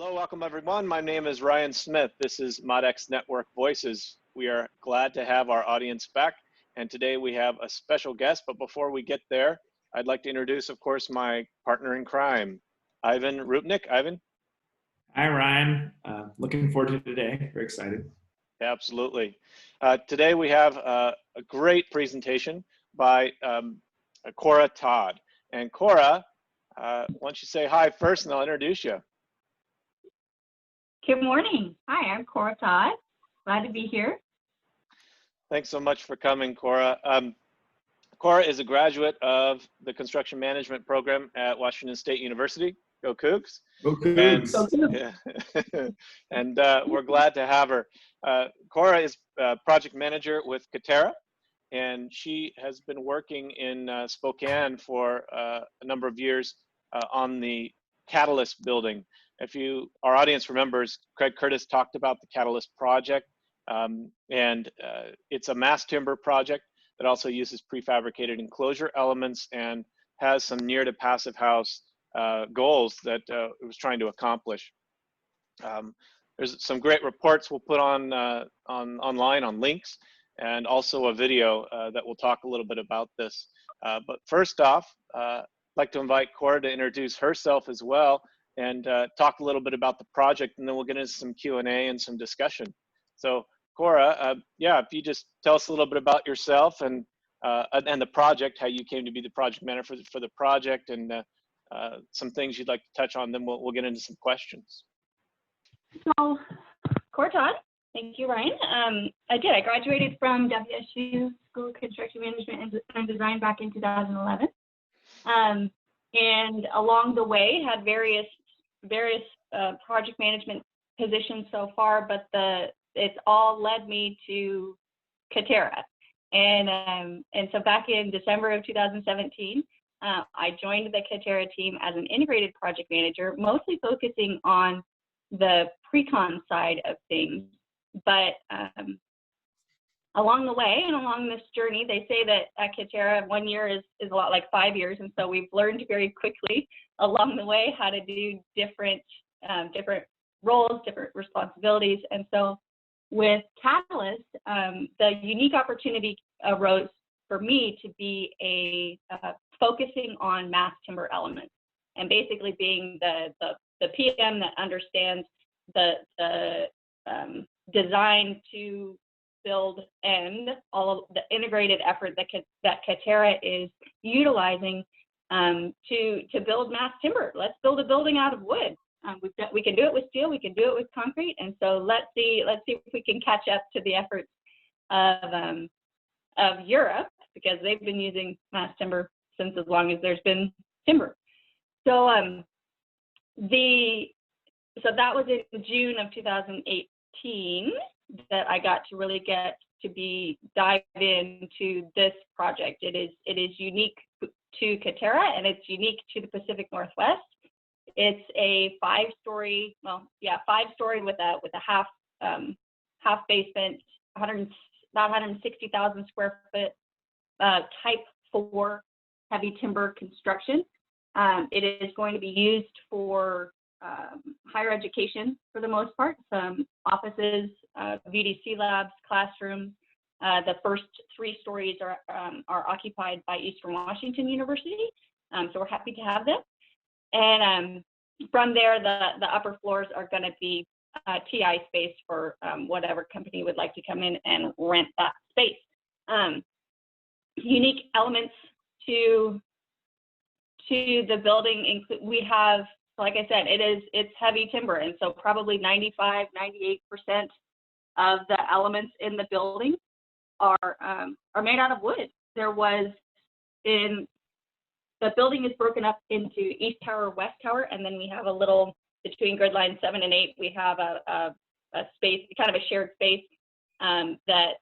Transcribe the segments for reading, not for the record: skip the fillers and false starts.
Hello, welcome everyone. My name is Ryan Smith. This is ModX Network Voices. We are glad to have our audience back, and today we have a special guest. But before we get there, I'd like to introduce, of course, my partner in crime, Ivan Rupnik. Ivan? Hi, Ryan. Looking forward to today. Very excited. Absolutely. Today we have a great presentation by Cora Todd. And Cora, why don't you say hi first and I'll introduce you. Good morning. Hi, I'm Cora Todd. Glad to be here. Thanks so much for coming, Cora. Cora is a graduate of the construction management program at Washington State University. Go Cougs. Go Cougs. And we're glad to have her. Cora is project manager with Katerra, and she has been working in Spokane for a number of years on the Catalyst building. If our audience remembers, Craig Curtis talked about the Catalyst project, and it's a mass timber project that also uses prefabricated enclosure elements and has some near to passive house goals that it was trying to accomplish. There's some great reports we'll put online on links, and also a video that will talk a little bit about this. But first off, I'd like to invite Cora to introduce herself as well, and talk a little bit about the project, and then we'll get into some Q&A and some discussion. So Cora, yeah, if you just tell us a little bit about yourself and the project, how you came to be the project manager for the project, and some things you'd like to touch on, then we'll get into some questions. So, Cora Todd, thank you, Ryan. I graduated from WSU School of Construction Management and Design back in 2011. And along the way had various project management positions so far, but it's all led me to Katerra. And so back in December of 2017, I joined the Katerra team as an integrated project manager, mostly focusing on the pre-con side of things. But along the way and along this journey, they say that at Katerra, 1 year is a lot like 5 years. And so we've learned very quickly along the way how to do different roles, different responsibilities. And so with Catalyst, the unique opportunity arose for me to be focusing on mass timber elements, and basically being the PM that understands the design to build and all of the integrated effort that Katerra is utilizing to build mass timber. Let's build a building out of wood. We can do it with steel, we can do it with concrete, and so let's see if we can catch up to the efforts of Europe, because they've been using mass timber since as long as there's been timber. So so that was in June of 2018 that I got to really get to dive into this project. It is unique to Katerra, and it's unique to the Pacific Northwest. It's a five-story with a half basement, about 160,000 square foot type 4 heavy timber construction. It is going to be used for higher education for the most part, some offices, VDC labs, classrooms. The first 3 stories are occupied by Eastern Washington University, so we're happy to have them. And from there, the upper floors are going to be TI space for whatever company would like to come in and rent that space. Unique elements to the building include, we have, like I said, it's heavy timber, and so probably 95–98% of the elements in the building are made out of wood. The building is broken up into East Tower, West Tower, and then we have a little, between grid lines 7 and 8, we have a space, kind of a shared space, that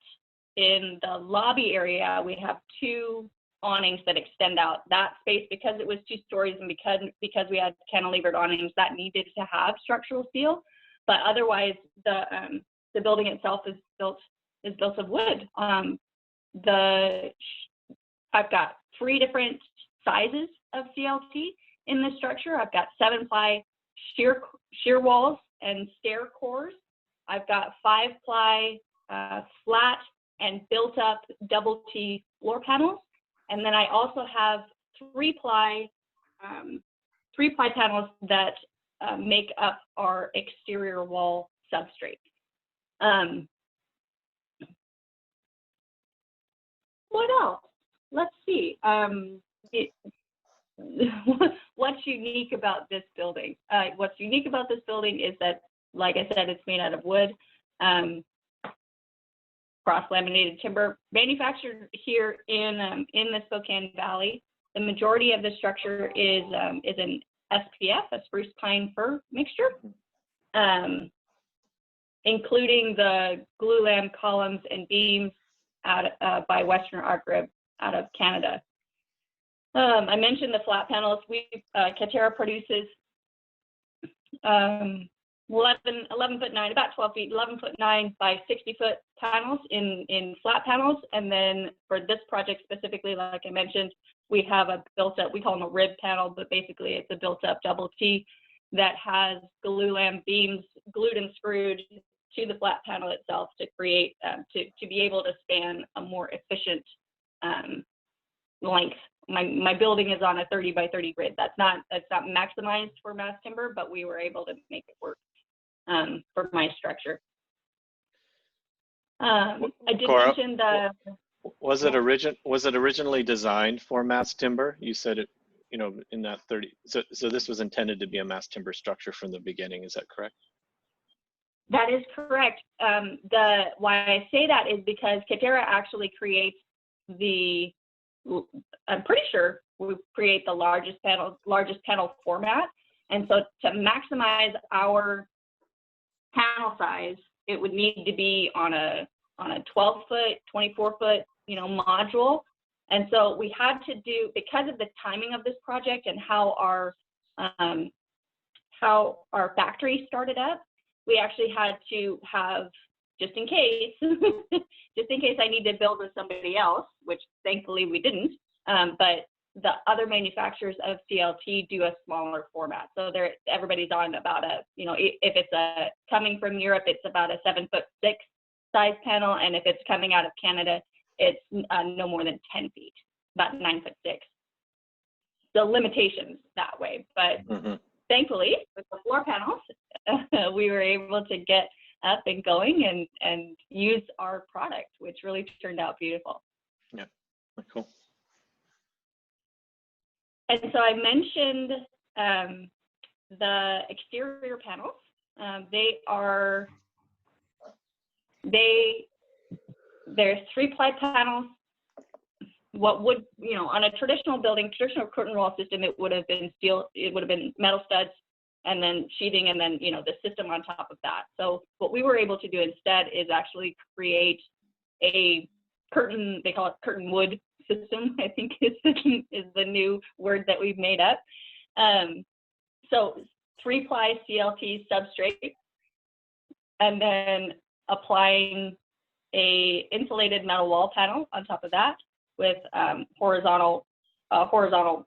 in the lobby area, we have 2 awnings that extend out. That space, because it was 2 stories and because we had cantilevered awnings, that needed to have structural steel, but otherwise the building itself is built of wood. I've got 3 different sizes of CLT in this structure. I've got 7-ply shear walls and stair cores. I've got 5-ply flat and built up double T floor panels. And then I also have 3-ply panels that make up our exterior wall substrate. What else? Let's see. What's unique about this building? What's unique about this building is that, like I said, it's made out of wood, cross-laminated timber, manufactured here in the Spokane Valley. The majority of the structure is an SPF, a spruce pine fir mixture, including the glulam columns and beams out by Western Art Group out of Canada. I mentioned the flat panels. Katerra produces 11 foot 9, about 12 feet, 11 foot 9 by 60 foot panels in flat panels. And then for this project specifically, like I mentioned, we have a built up, we call them a rib panel, but basically it's a built up double T that has glulam beams glued and screwed to the flat panel itself to create, to be able to span a more efficient length. My building is on a 30 by 30 grid. That's not maximized for mass timber, but we were able to make it work for my structure. I did Cora, mention the. Was it originally designed for mass timber? You said it, you know, in that 30. So this was intended to be a mass timber structure from the beginning. Is that correct? That is correct. Why I say that is because Katerra actually creates the. I'm pretty sure we create the largest panel format, and so to maximize our panel size, it would need to be on a 12 foot, 24 foot, you know, module. And so we had to do, because of the timing of this project and how our factory started up, we actually had to have, just in case, I need to build with somebody else, which thankfully we didn't, but the other manufacturers of CLT do a smaller format. So everybody's on about a, you know, if it's coming from Europe, it's about a 7'6" size panel. And if it's coming out of Canada, it's no more than 10 feet, about 9'6". So limitations that way. But thankfully, with the floor panels, we were able to get up and going and use our product, which really turned out beautiful. Yeah, cool. And so I mentioned the exterior panels. There's 3-ply panels. What would, you know, on a traditional building, traditional curtain wall system, it would have been steel, it would have been metal studs and then sheathing and then, you know, the system on top of that. So what we were able to do instead is actually create a curtain, they call it curtain wood system, I think is the new word that we've made up. So 3-ply CLT substrate, and then applying a insulated metal wall panel on top of that with horizontal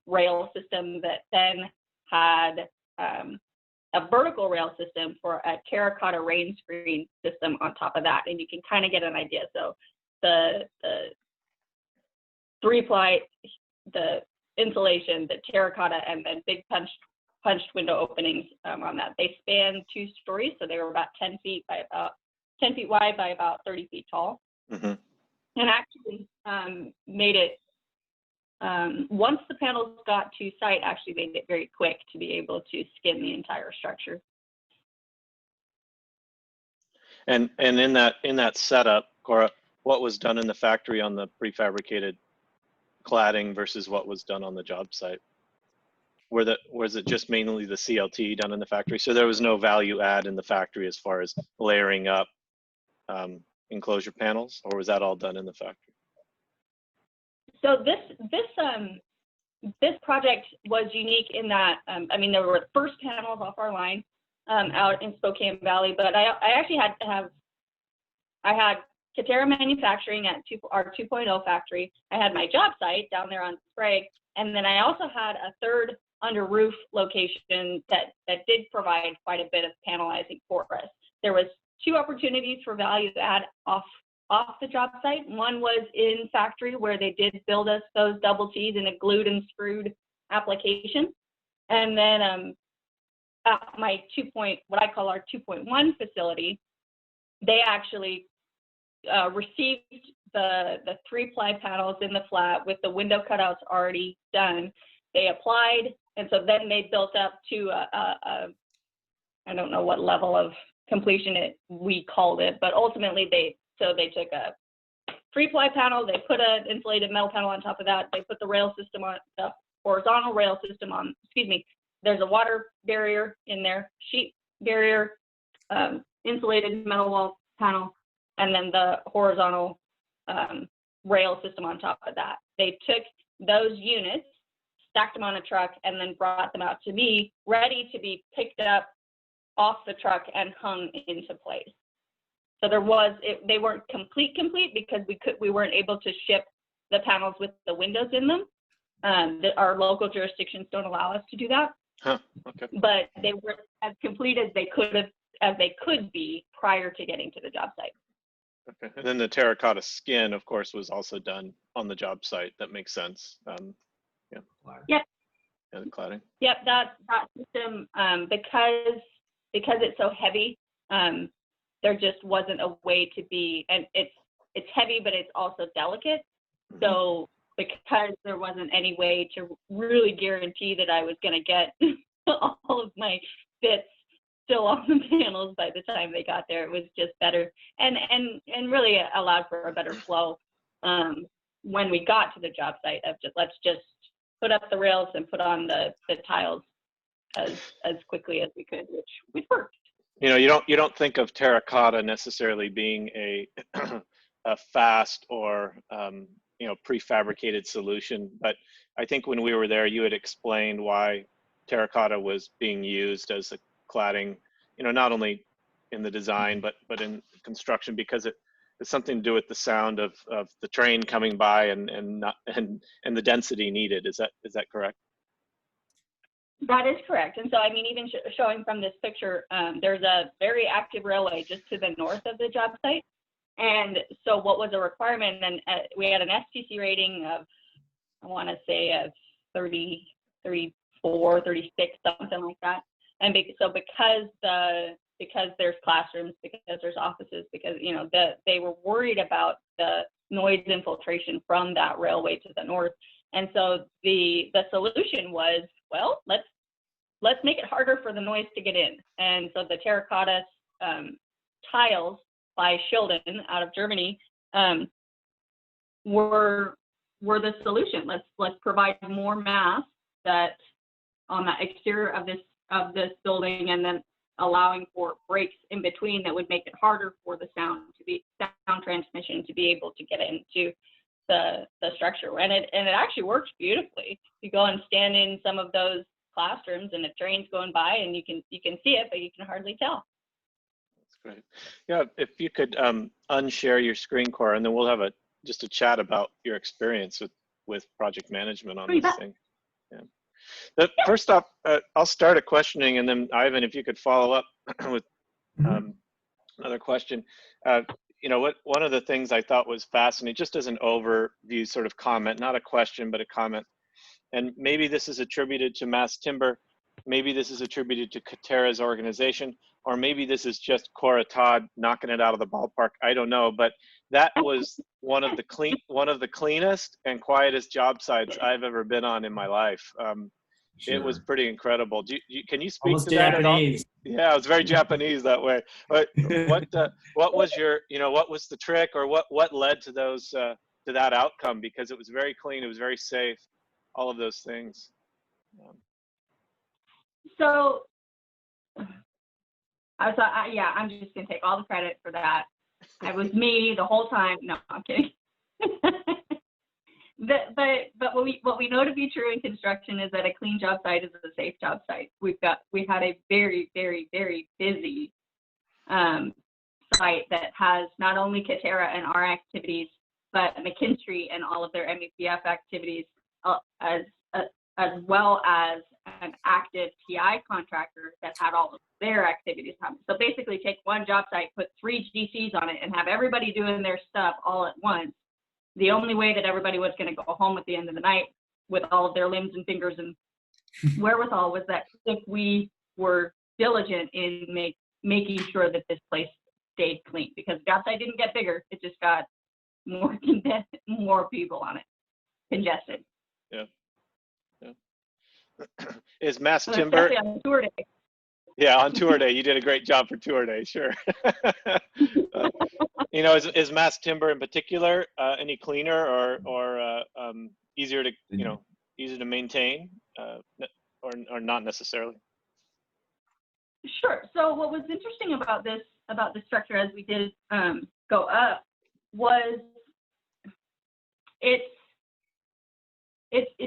rail system that then had a vertical rail system for a terracotta rain screen system on top of that, and you can kind of get an idea. So the 3-ply, the insulation, the terracotta, and then big punched window openings on that. They span 2 stories, so they were about 10 feet by about 10 feet wide by about 30 feet tall. And actually made it, once the panels got to site, actually made it very quick to be able to skin the entire structure. And in that setup, Cora, what was done in the factory on the prefabricated cladding versus what was done on the job site? Was it just mainly the CLT done in the factory? So there was no value add in the factory as far as layering up enclosure panels, or was that all done in the factory? So this project was unique in that, I mean, there were the first panels off our line out in Spokane Valley, but I actually I had Katerra manufacturing at our 2.0 factory. I had my job site down there on Sprague, and then I also had a third under roof location that did provide quite a bit of panelizing for us. There was 2 opportunities for value add off the job site. One was in factory, where they did build us those double T's in a glued and screwed application. And then at my what I call our 2.1 facility, they actually received the 3-ply panels in the flat with the window cutouts already done. They applied, and so then they built up to I don't know what level of completion we called it, but ultimately they took a 3-ply panel, they put an insulated metal panel on top of that, they put the rail system on, the horizontal rail system on, there's a water barrier in there, sheet barrier, insulated metal wall panel, and then the horizontal rail system on top of that. They took those units, stacked them on a truck, and then brought them out to me, ready to be picked up off the truck and hung into place. So they weren't complete because we weren't able to ship the panels with the windows in them. Our local jurisdictions don't allow us to do that. Huh, okay. But they were as complete as they could be prior to getting to the job site. Okay. And then the terracotta skin, of course, was also done on the job site. That makes sense. Yeah. Yep. Yeah, the cladding. Yep, that system, because it's so heavy, there just wasn't a way to be, and it's heavy, but it's also delicate. Mm-hmm. So because there wasn't any way to really guarantee that I was going to get all of my bits still on the panels by the time they got there, it was just better and really allowed for a better flow when we got to the job site of let's just put up the rails and put on the tiles as quickly as we could, which worked. You know, you don't think of terracotta necessarily being a a fast or prefabricated solution, but I think when we were there, you had explained why terracotta was being used as a cladding, not only in the design but in construction, because it's something to do with the sound of the train coming by and the density needed. Is that correct? That is correct. And so, I mean, even showing from this picture, there's a very active railway just to the north of the job site. And so what was a requirement, and we had an STC rating of, I want to say, 30, 34, 36, something like that. And so because there's classrooms, because there's offices, because, they were worried about the noise infiltration from that railway to the north. And so the solution was, well, let's make it harder for the noise to get in. And so the terracotta tiles by Schilden out of Germany were the solution. Let's provide more mass that on the exterior of this building, and then allowing for breaks in between that would make it harder for the sound transmission to be able to get into the structure. And it actually works beautifully. You go and stand in some of those classrooms and a train's going by and you can see it, but you can hardly tell. That's great. Yeah, if you could unshare your screen, Cora, and then we'll have just a chat about your experience with project management on this thing. Yeah. First off, I'll start a questioning, and then Ivan, if you could follow up with another question. One of the things I thought was fascinating, just as an overview sort of comment, not a question, but a comment, and maybe this is attributed to Mass Timber, maybe this is attributed to Katerra's organization, or maybe this is just Cora Todd knocking it out of the ballpark. I don't know, but that was one of the cleanest and quietest job sites I've ever been on in my life. Sure. It was pretty incredible. Can you speak Almost to that Japanese. at all? Yeah, it was very Japanese that way. But what was what was the trick, or what led to to that outcome? Because it was very clean, it was very safe, all of those things. So I thought, I'm just gonna take all the credit for that. It was me the whole time. No, I'm kidding. But what we know to be true in construction is that a clean job site is a safe job site. We had a very, very, very busy site that has not only Katerra and our activities, but McKinstry and all of their MEPF activities as as well as an active TI contractor that had all of their activities happening. So basically take one job site, put 3 GCs on it, and have everybody doing their stuff all at once. The only way that everybody was going to go home at the end of the night with all of their limbs and fingers and wherewithal was that if we were diligent in making sure that this place stayed clean, because the job site didn't get bigger, it just got more more people on it, congested. Yeah. Is mass So timber? especially on tour day. Yeah, on tour day, you did a great job for tour day, sure. You know, is mass timber in particular any cleaner or easier to easier to maintain, or not necessarily? Sure. So what was interesting about the structure as we did go up was it's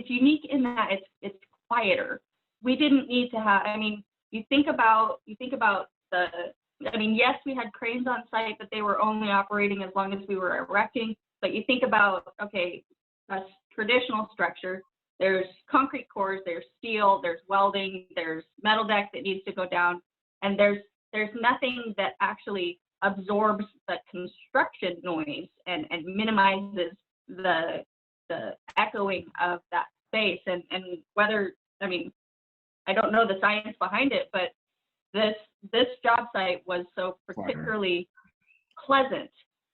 unique in that it's quieter. We didn't need to have. I mean, you think about the. I mean, yes, we had cranes on site, but they were only operating as long as we were erecting. But you think about, okay, a traditional structure. There's concrete cores, there's steel, there's welding, there's metal deck that needs to go down, and there's nothing that actually absorbs the construction noise and minimizes the echoing of that space. And whether, I mean, I don't know the science behind it, but this job site was so particularly pleasant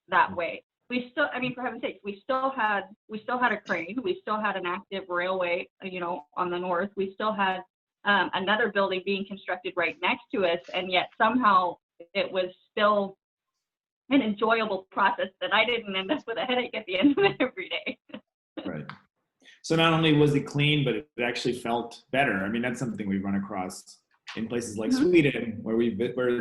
that way. We still, I mean, for heaven's sake, we still had a crane, we still had an active railway, on the north. We still had another building being constructed right next to us, and yet somehow it was still an enjoyable process that I didn't end up with a headache at the end of it every day. Right. So not only was it clean, but it actually felt better. I mean, that's something we've run across in places like Sweden, where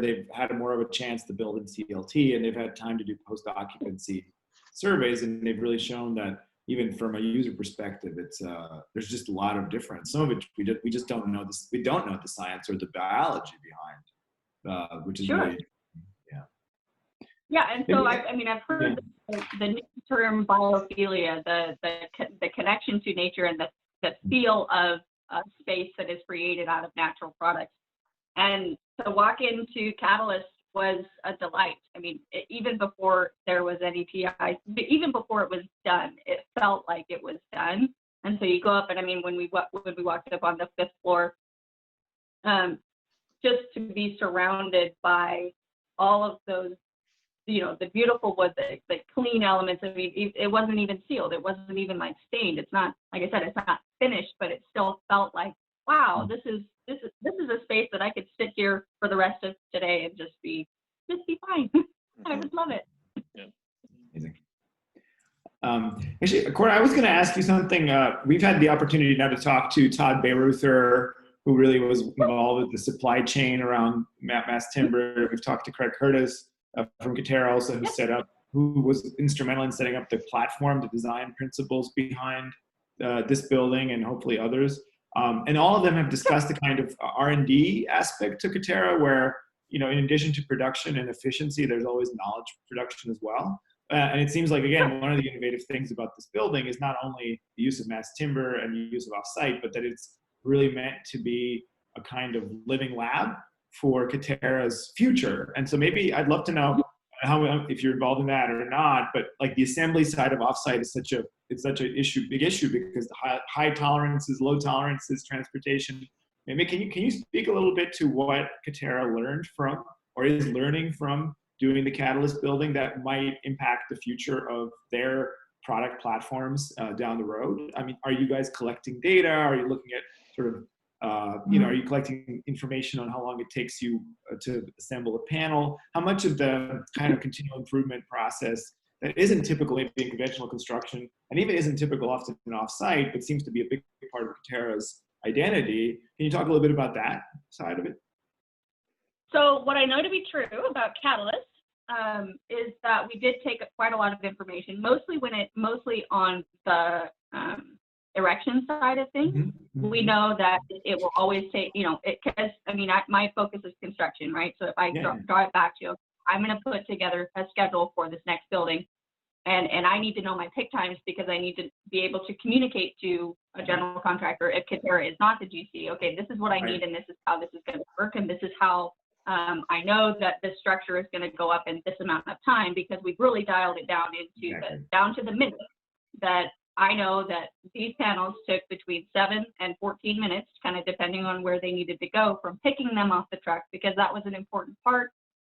they've had more of a chance to build in CLT, and they've had time to do post-occupancy surveys, and they've really shown that even from a user perspective, it's there's just a lot of difference. Some of it we just don't know this. We don't know the science or the biology behind, which is really Yeah, and so I mean, I've heard the new term biophilia, the connection to nature and the feel of a space that is created out of natural products. And to walk into Catalyst was a delight. I mean, even before there was any PI, even before it was done, it felt like it was done. And so you go up, and I mean, when we walked up on the 5th floor, just to be surrounded by all of those, the beautiful wood, the clean elements. I mean, it wasn't even sealed. It wasn't even like stained. It's not, like I said, it's not finished, but it still felt like, wow, this is a space that I could sit here for the rest of today and just be fine. I just love it. Yeah. Amazing. Actually, Cora, I was going to ask you something. We've had the opportunity now to talk to Todd Bayreuther, who really was involved with the supply chain around mass timber. We've talked to Craig Curtis from Katera, also who was instrumental in setting up the platform, the design principles behind this building, and hopefully others. And all of them have discussed the kind of R&D aspect to Katera, where, in addition to production and efficiency, there's always knowledge production as well. And it seems like, again, one of the innovative things about this building is not only the use of mass timber and the use of offsite, but that it's really meant to be a kind of living lab for Katera's future. And so maybe I'd love to know how, if you're involved in that or not, but like the assembly side of offsite is such a big issue because the high tolerances, low tolerances, transportation. Maybe can you speak a little bit to what Katera learned from or is learning from doing the Catalyst building that might impact the future of their product platforms down the road? I mean, are you guys collecting data? Are you looking at sort of are you collecting information on how long it takes you to assemble a panel? How much of the kind of continual improvement process that isn't typical in conventional construction and even isn't typical often in offsite, but seems to be a big part of Katera's identity? Can you talk a little bit about that side of it? So what I know to be true about Catalyst is that we did take quite a lot of information, mostly on the erection side of things. Mm-hmm. We know that it will always take, because my focus is construction, right? So if I draw it back to, I'm going to put together a schedule for this next building. And I need to know my pick times because I need to be able to communicate to a general contractor if Katera is not the GC. Okay, this is what I need, and this is how this is going to work, and this is how I know that this structure is going to go up in this amount of time, because we've really dialed it down into down to the minute, that I know that these panels took between 7 and 14 minutes, kind of depending on where they needed to go, from picking them off the truck, because that was an important part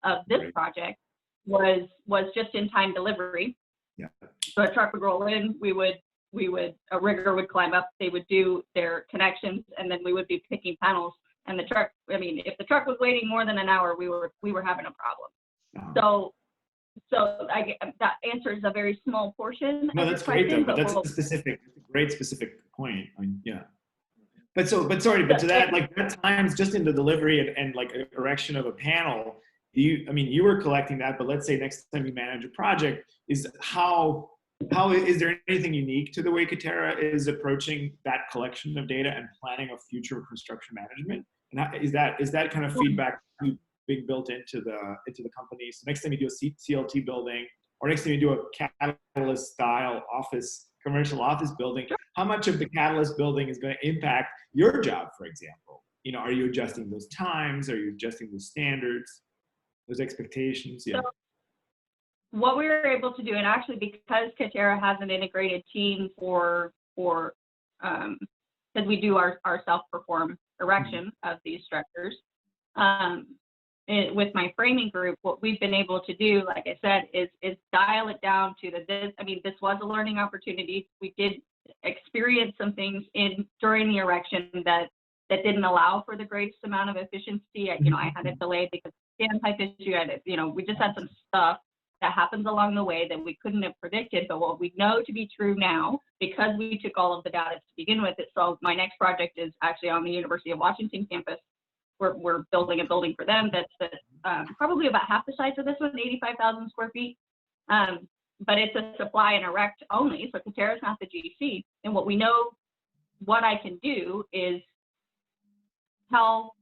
of this project, was just in time delivery. Yeah. So a truck would roll in, a rigger would climb up, they would do their connections, and then we would be picking panels. And the truck, I mean, if the truck was waiting more than an hour, we were having a problem. So that answers a very small portion. No, that's great though. But that's a great specific point. I mean, yeah. But to that, like, that times just in the delivery and like erection of a panel, you were collecting that, but let's say next time you manage a project, is is there anything unique to the way Katera is approaching that collection of data and planning of future construction management? And is that kind of feedback being built into the company? So next time you do a CLT building, or next time you do a Catalyst style commercial office building, how much of the Catalyst building is going to impact your job, for example? Are you adjusting those times? Are you adjusting those standards, those expectations? Yeah. So what we were able to do, and actually because Katera has an integrated team because we do our self-perform erection of these structures, with my framing group, what we've been able to do, like I said, is dial it down to this was a learning opportunity. We did experience some things during the erection that didn't allow for the greatest amount of efficiency. I had a delay because of standpipe issue. We just had some stuff that happens along the way that we couldn't have predicted. But what we know to be true now, because we took all of the data to begin with, so my next project is actually on the University of Washington campus. We're building a building for them that's probably about half the size of this one, 85,000 square feet. But it's a supply and erect only, so Katera is not the GC. And what I can do is tell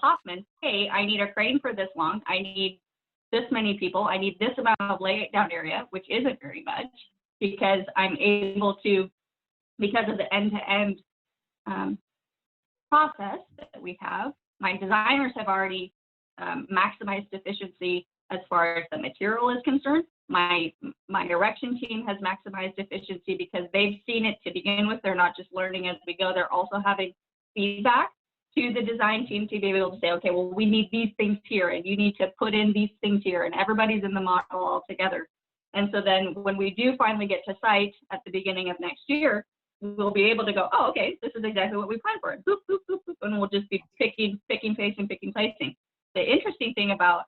Hoffman, hey, I need a crane for this long. I need this many people. I need this amount of laydown area, which isn't very much, because I'm able to, because of the end-to-end process that we have. My designers have already maximized efficiency as far as the material is concerned. My erection team has maximized efficiency because they've seen it to begin with. They're not just learning as we go. They're also having feedback to the design team to be able to say, okay, well, we need these things here, and you need to put in these things here, and everybody's in the model all together. And so then when we do finally get to site at the beginning of next year, we'll be able to go, oh, okay, this is exactly what we planned for. Boop, boop, boop, boop, and we'll just be picking, placing. The interesting thing about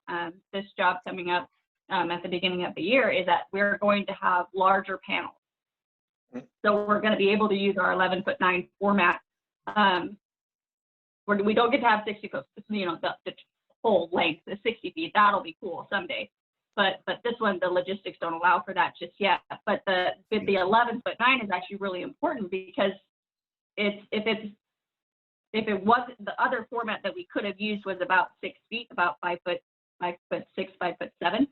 this job coming up at the beginning of the year is that we're going to have larger panels. So we're going to be able to use our 11'9" format. We don't get to have 60 foot, the whole length, the 60 feet. That'll be cool someday. But this one, the logistics don't allow for that just yet. But the 11'9" is actually really important, because if it wasn't, the other format that we could have used was about 6 feet, about 5'6", 5'7".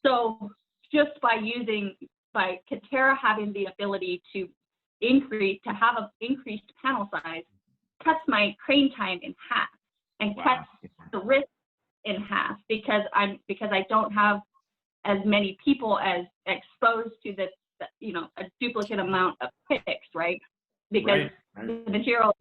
So just by Katera having the ability to have an increased panel size, cuts my crane time in half, and cuts the risk in half, because I don't have as many people as exposed to this, a duplicate amount of picks, right? Because the material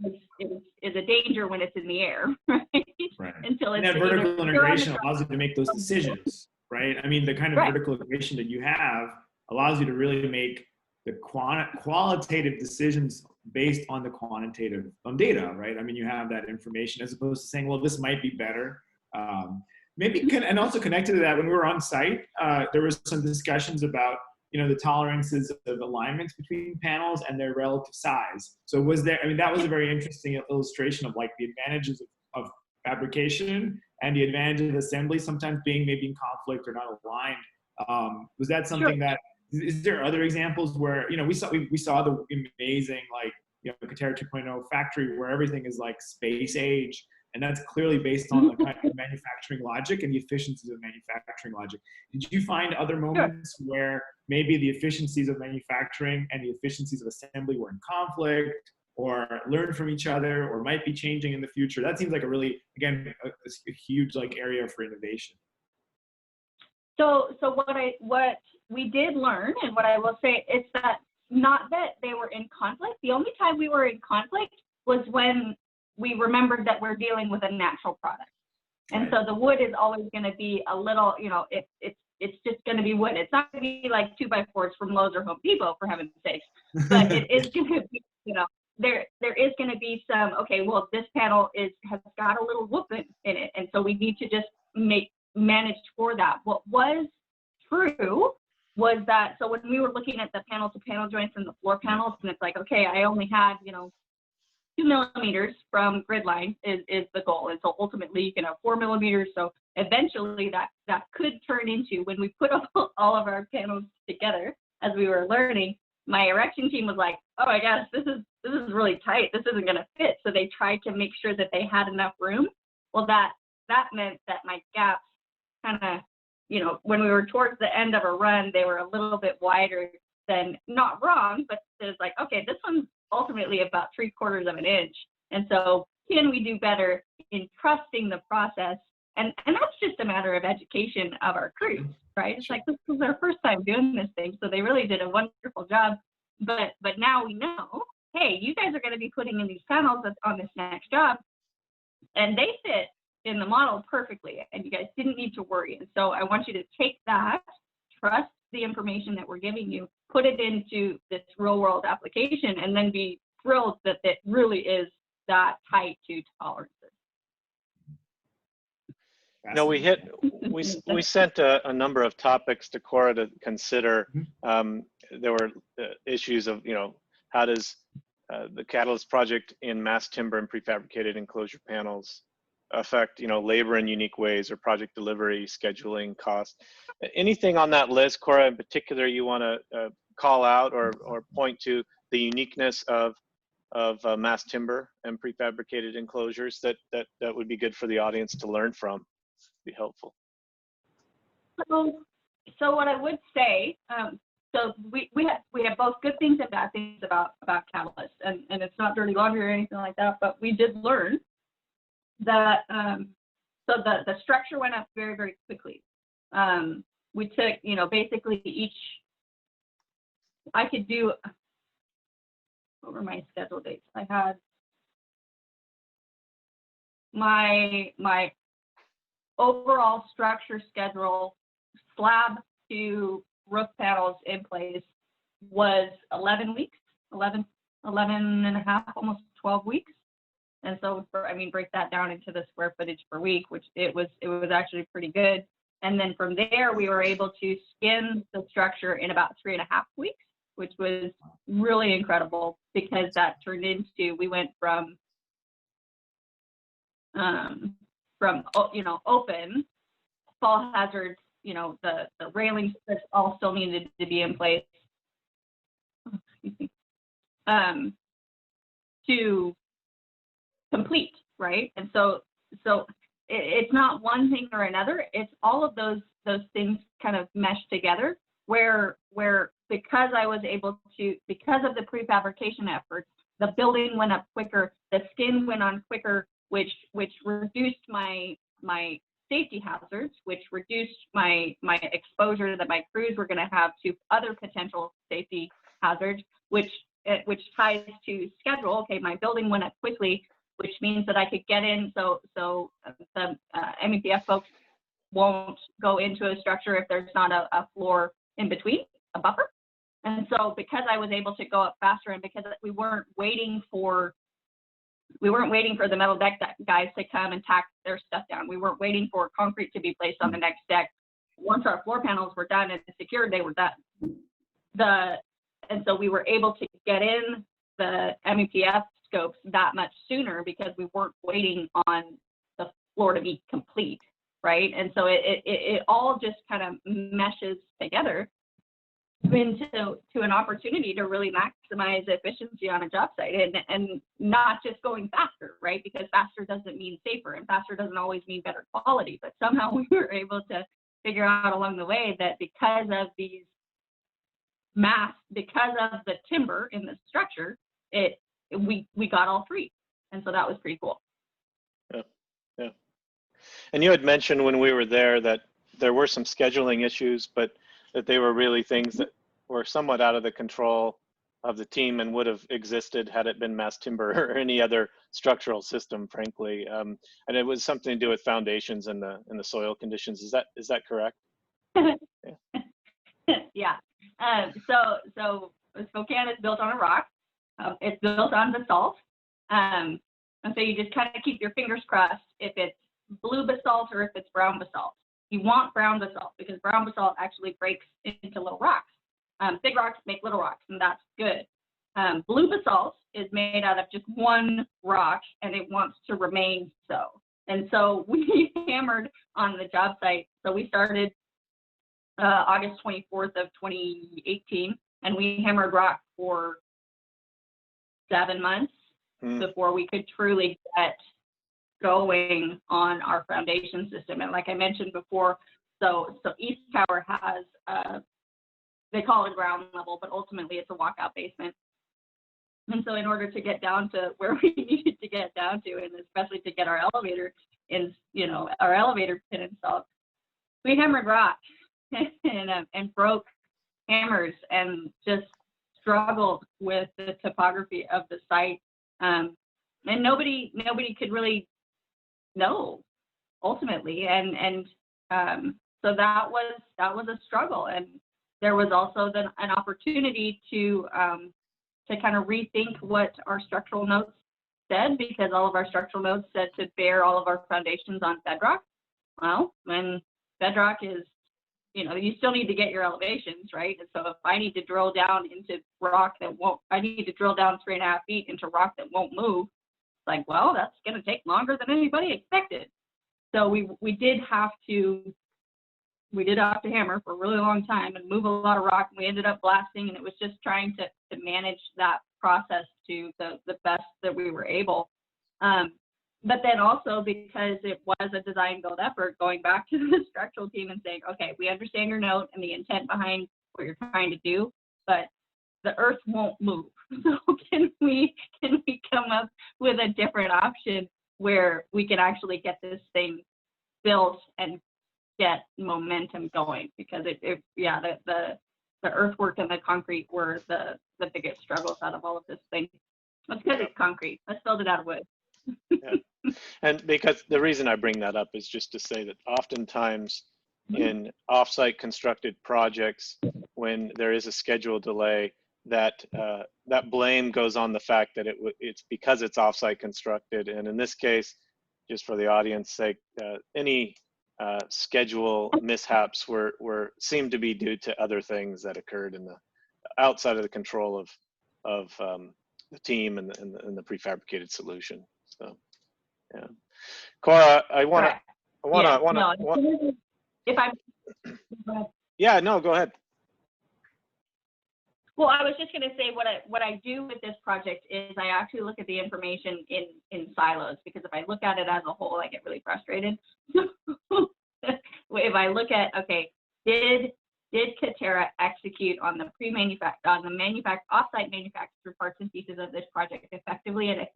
is a danger when it's in the air, right? Until it's, and that vertical integration allows you to make those decisions, right? I mean, the kind of vertical integration that you have allows you to really make the qualitative decisions based on the quantitative data, right? I mean, you have that information, as opposed to saying, well, this might be better. And also connected to that, when we were on site, there was some discussions about, the tolerances of alignments between panels and their relative size. So that was a very interesting illustration of like the advantages of fabrication and the advantage of assembly sometimes being maybe in conflict or not aligned. Was that something that, is there other examples where, we saw the amazing, Katera 2.0 factory where everything is like space age, And that's clearly based on the kind of manufacturing logic and the efficiencies of manufacturing logic. Did you find other moments where maybe the efficiencies of manufacturing and the efficiencies of assembly were in conflict, or learn from each other, or might be changing in the future? That seems like a really, again, a huge like area for innovation. So what we did learn, and what I will say, is that not that they were in conflict. The only time we were in conflict was when we remembered that we're dealing with a natural product. And so the wood is always going to be a little, it's just going to be wood. It's not going to be like 2x4s from Lowe's or Home Depot, for heaven's sakes. But it is going to be, there is going to be some, okay, well, this panel has got a little whoop in it. And so we need to just manage for that. What was true was that, so when we were looking at the panel to panel joints and the floor panels, and it's like, okay, I only had, 2 millimeters from grid line is the goal. And so ultimately you can have 4 millimeters. So eventually that could turn into, when we put all of our panels together as we were learning, my erection team was like, oh my gosh, this is really tight. This isn't going to fit. So they tried to make sure that they had enough room. Well, that meant that my gaps kind of, when we were towards the end of a run, they were a little bit wider than, not wrong, but it's like, okay, this one's ultimately about 3/4 of an inch. And so can we do better in trusting the process? And that's just a matter of education of our crews, right? It's like, this was our first time doing this thing. So they really did a wonderful job. But now we know, hey, you guys are going to be putting in these panels on this next job, and they fit in the model perfectly, and you guys didn't need to worry. And so I want you to take that, trust the information that we're giving you, put it into this real world application, and then be thrilled that it really is that tight to tolerances. No, we sent a number of topics to Cora to consider. There were issues of, how does the Catalyst project in mass timber and prefabricated enclosure panels affect, labor in unique ways, or project delivery, scheduling, cost. Anything on that list, Cora, in particular, you want to call out or point to the uniqueness of mass timber and prefabricated enclosures that would be good for the audience to learn from? Be helpful. So what I would say, so we have both good things and bad things about Catalyst, and it's not dirty laundry or anything like that, but we did learn that so the structure went up very, very quickly. We took, basically I could do, what were my schedule dates? I had my overall structure schedule, slab to roof panels in place, was 11 weeks, 11 and a half, almost 12 weeks. And so, break that down into the square footage per week, which it was actually pretty good. And then from there, we were able to skin the structure in about 3.5 weeks, which was really incredible, because that turned into, we went from open, fall hazards, the railings that all still needed to be in place, to complete, right? And so it's not one thing or another, it's all of those things kind of mesh together, where because I was able to, because of the prefabrication efforts, the building went up quicker, the skin went on quicker, which reduced my safety hazards, which reduced my exposure that my crews were going to have to other potential safety hazards, which ties to schedule. Okay, my building went up quickly, which means that I could get in, so the MEPF folks won't go into a structure if there's not a floor in between, a buffer. And so because I was able to go up faster, and because we weren't waiting for the metal deck guys to come and tack their stuff down. We weren't waiting for concrete to be placed on the next deck. Once our floor panels were done and secured, they were done. And so we were able to get in the MEPF scopes that much sooner, because we weren't waiting on the floor to be complete, right? And so it all just kind of meshes together. into an opportunity to really maximize efficiency on a job site, and not just going faster, right? Because faster doesn't mean safer, and faster doesn't always mean better quality. But somehow we were able to figure out along the way that because of these because of the timber in the structure, we got all three, and so that was pretty cool. Yeah, yeah. And you had mentioned when we were there that there were some scheduling issues, but that they were really things that were somewhat out of the control of the team and would have existed had it been mass timber or any other structural system, frankly. And it was something to do with foundations and the soil conditions. Is that correct? Yeah. So Spokane is built on a rock. It's built on basalt. And so you just kind of keep your fingers crossed if it's blue basalt or if it's brown basalt. You want brown basalt because brown basalt actually breaks into little rocks. Big rocks make little rocks, and that's good. Blue basalt is made out of just one rock, and it wants to remain so. And so we hammered on the job site. So we started August 24th of 2018, and we hammered rock for 7 months before we could truly get going on our foundation system. And like I mentioned before, so East Tower has they call it ground level, but ultimately it's a walkout basement. And so in order to get down to where we needed to get down to, and especially to get our elevator our elevator pin installed, we hammered rock and broke hammers and just struggled with the topography of the site. And nobody could really know ultimately. And so that was a struggle. And there was also then an opportunity to kind of rethink what our structural notes said, because all of our structural notes said to bear all of our foundations on bedrock. Well, when bedrock is, you still need to get your elevations, right? And so if I need to drill down into rock I need to drill down 3.5 feet into rock that won't move. It's like, well, that's going to take longer than anybody expected. So we did have to hammer for a really long time and move a lot of rock. We ended up blasting, and it was just trying to manage that process to the best that we were able. But then also because it was a design build effort, going back to the structural team and saying, okay, we understand your note and the intent behind what you're trying to do, but the earth won't move. So can we come up with a different option where we can actually get this thing built and get momentum going? Because the earthwork and the concrete were the biggest struggles out of all of this thing. It's because it's concrete. Let's build it out of wood. Yeah. And because the reason I bring that up is just to say that oftentimes in offsite constructed projects, when there is a schedule delay, that blame goes on the fact that it's because it's offsite constructed. And in this case, just for the audience sake, any schedule mishaps seemed to be due to other things that occurred outside of the control of the team and the prefabricated solution. So, yeah, Cora, if I'm. Yeah, no, go ahead. Well, I was just going to say what I do with this project is I actually look at the information in silos, because if I look at it as a whole, I get really frustrated. If I look at, okay, did Katerra execute on the offsite manufactured parts and pieces of this project effectively and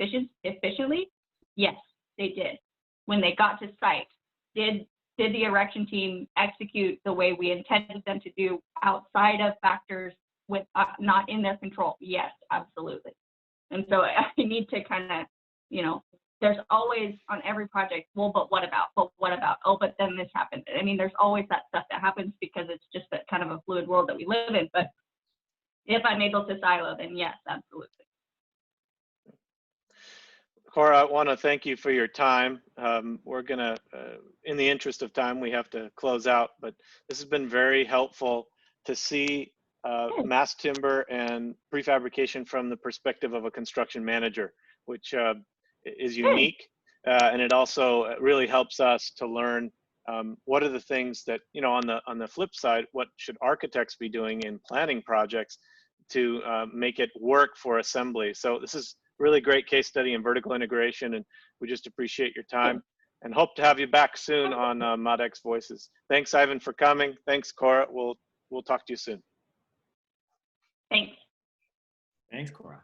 efficiently? Yes, they did. When they got to site, did the erection team execute the way we intended them to do outside of factors with not in their control? Yes, absolutely. And so I need to kind of, there's always on every project, well, but what about? Oh, but then this happened. I mean, there's always that stuff that happens because it's just that kind of a fluid world that we live in. But if I'm able to silo, then yes, absolutely. Cora, I want to thank you for your time. We're going to, in the interest of time, we have to close out, but this has been very helpful to see mass timber and prefabrication from the perspective of a construction manager, which is unique. And it also really helps us to learn what are the things that, on the flip side, what should architects be doing in planning projects to make it work for assembly? So this is really great case study in vertical integration, and we just appreciate your time and hope to have you back soon on ModX Voices. Thanks, Ivan, for coming. Thanks, Cora. We'll talk to you soon. Thanks. Thanks, Cora.